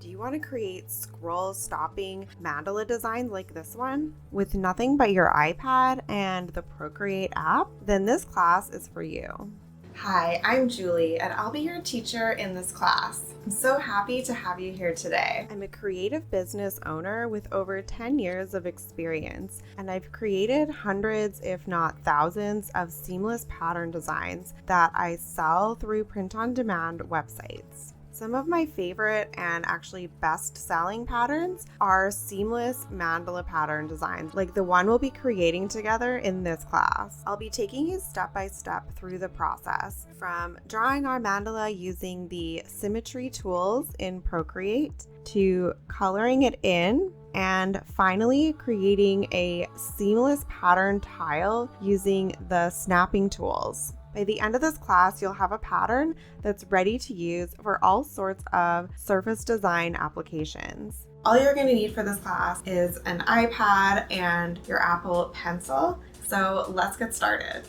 Do you want to create scroll stopping mandala designs like this one with nothing but your iPad and the Procreate app? Then this class is for you. Hi, I'm Julie, and I'll be your teacher in this class. I'm so happy to have you here today. I'm a creative business owner with over 10 years of experience, and I've created hundreds, if not thousands, of seamless pattern designs that I sell through print-on-demand websites. Some of my favorite and actually best-selling patterns are seamless mandala pattern designs, like the one we'll be creating together in this class. I'll be taking you step-by-step through the process, from drawing our mandala using the symmetry tools in Procreate, to coloring it in, and finally creating a seamless pattern tile using the snapping tools. By the end of this class, you'll have a pattern that's ready to use for all sorts of surface design applications. All you're going to need for this class is an iPad and your Apple Pencil. So let's get started.